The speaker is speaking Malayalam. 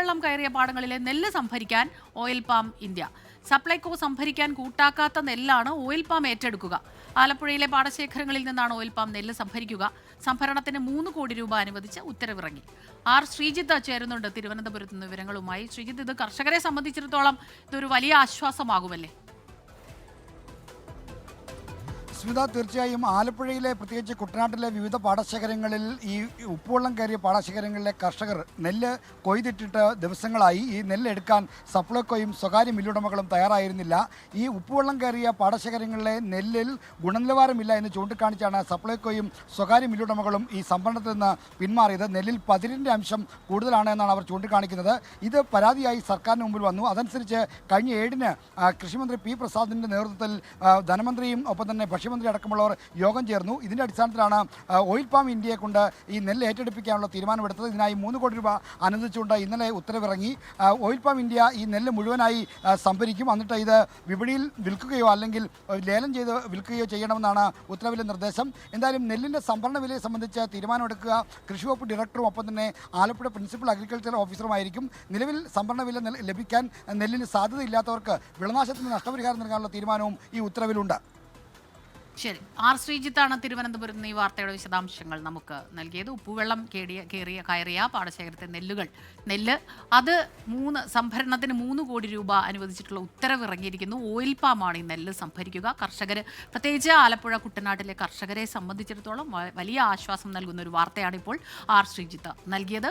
ഉപ്പുവെള്ളം കയറിയ പാടങ്ങളിലെ നെല്ല് സംഭരിക്കാൻ ഓയിൽ പാം ഇന്ത്യ. സപ്ലൈകോ സംഭരിക്കാൻ കൂട്ടാക്കാത്ത നെല്ലാണ് ഓയിൽ പാം ഏറ്റെടുക്കുക. ആലപ്പുഴയിലെ പാടശേഖരങ്ങളിൽ നിന്നാണ് ഓയിൽ പാം നെല്ല് സംഭരിക്കുക. സംഭരണത്തിന് 3 കോടി രൂപ അനുവദിച്ച് ഉത്തരവിറങ്ങി. ആർ ശ്രീജിത്ത് ചേരുന്നുണ്ട് തിരുവനന്തപുരത്ത് നിന്ന് വിവരങ്ങളുമായി. ശ്രീജിത്ത്, ഇത് കർഷകരെ സംബന്ധിച്ചിടത്തോളം ഇതൊരു വലിയ ആശ്വാസമാകുമല്ലേ? സ്മിത, തീർച്ചയായും ആലപ്പുഴയിലെ പ്രത്യേകിച്ച് കുട്ടനാട്ടിലെ വിവിധ പാടശേഖരങ്ങളിൽ ഈ ഉപ്പുവെള്ളം കയറിയ പാടശേഖരങ്ങളിലെ കർഷകർ നെല്ല് കൊയ്തിട്ടിട്ട് ദിവസങ്ങളായി. ഈ നെല്ല് എടുക്കാൻ സപ്ലൈകോയും സ്വകാര്യ മില്ലുടമകളും തയ്യാറായിരുന്നില്ല. ഈ ഉപ്പുവെള്ളം കയറിയ പാടശേഖരങ്ങളിലെ നെല്ലിൽ ഗുണനിലവാരമില്ല എന്ന് ചൂണ്ടിക്കാണിച്ചാണ് സപ്ലൈകോയും സ്വകാര്യ മില്ലുടമകളും ഈ സംഭരണത്തിൽ നിന്ന് പിന്മാറിയത്. നെല്ലിൽ പതിരിൻ്റെ അംശം കൂടുതലാണ് എന്നാണ് അവർ ചൂണ്ടിക്കാണിക്കുന്നത്. ഇത് പരാതിയായി സർക്കാരിന് മുമ്പിൽ വന്നു. അതനുസരിച്ച് കഴിഞ്ഞ 7-ന് കൃഷിമന്ത്രി പി പ്രസാദിൻ്റെ നേതൃത്വത്തിൽ ധനമന്ത്രിയും ഒപ്പം തന്നെ ഭക്ഷ്യമന്ത്രി അടക്കമുള്ളവർ യോഗം ചേർന്നു. ഇതിൻ്റെ അടിസ്ഥാനത്തിലാണ് ഓയിൽ പാം ഇന്ത്യയെ കൊണ്ട് ഈ നെല്ല് ഏറ്റെടുപ്പിക്കാനുള്ള തീരുമാനമെടുത്തത്. ഇതിനായി 3 കോടി രൂപ അനുവദിച്ചുകൊണ്ട് ഇന്നലെ ഉത്തരവിറങ്ങി. ഓയിൽ പാം ഇന്ത്യ ഈ നെല്ല് മുഴുവനായി സംഭരിക്കും. എന്നിട്ട് ഇത് വിപണിയിൽ വിൽക്കുകയോ അല്ലെങ്കിൽ ലേലം ചെയ്ത് വിൽക്കുകയോ ചെയ്യണമെന്നാണ് ഉത്തരവിലെ നിർദ്ദേശം. എന്തായാലും നെല്ലിൻ്റെ സംഭരണ വിലയെ സംബന്ധിച്ച് തീരുമാനമെടുക്കുക കൃഷി വകുപ്പ് ഡയറക്ടറും ഒപ്പം തന്നെ ആലപ്പുഴ പ്രിൻസിപ്പൽ അഗ്രികൾച്ചർ ഓഫീസറുമായിരിക്കും. നിലവിൽ സംഭരണ വില ലഭിക്കാൻ നെല്ലിന് സാധ്യതയില്ലാത്തവർക്ക് വിളനാശത്തിന് നഷ്ടപരിഹാരം നൽകാനുള്ള തീരുമാനവും ഈ ഉത്തരവിലുണ്ട്. ശരി, ആർ ശ്രീജിത്താണ് തിരുവനന്തപുരത്ത് നിന്ന് ഈ വാർത്തയുടെ വിശദാംശങ്ങൾ നമുക്ക് നൽകിയത്. ഉപ്പുവെള്ളം കയറിയ പാടശേഖരത്തെ നെല്ല് അത് സംഭരണത്തിന് 3 കോടി രൂപ അനുവദിച്ചിട്ടുള്ള ഉത്തരവ് ഇറങ്ങിയിരിക്കുന്നു. ഓയിൽ പാമാണ് ഈ നെല്ല് സംഭരിക്കുക. കർഷകർ, പ്രത്യേകിച്ച് ആലപ്പുഴ കുട്ടനാട്ടിലെ കർഷകരെ സംബന്ധിച്ചിടത്തോളം വലിയ ആശ്വാസം നൽകുന്ന ഒരു വാർത്തയാണ് ഇപ്പോൾ ആർ ശ്രീജിത്ത് നൽകിയത്.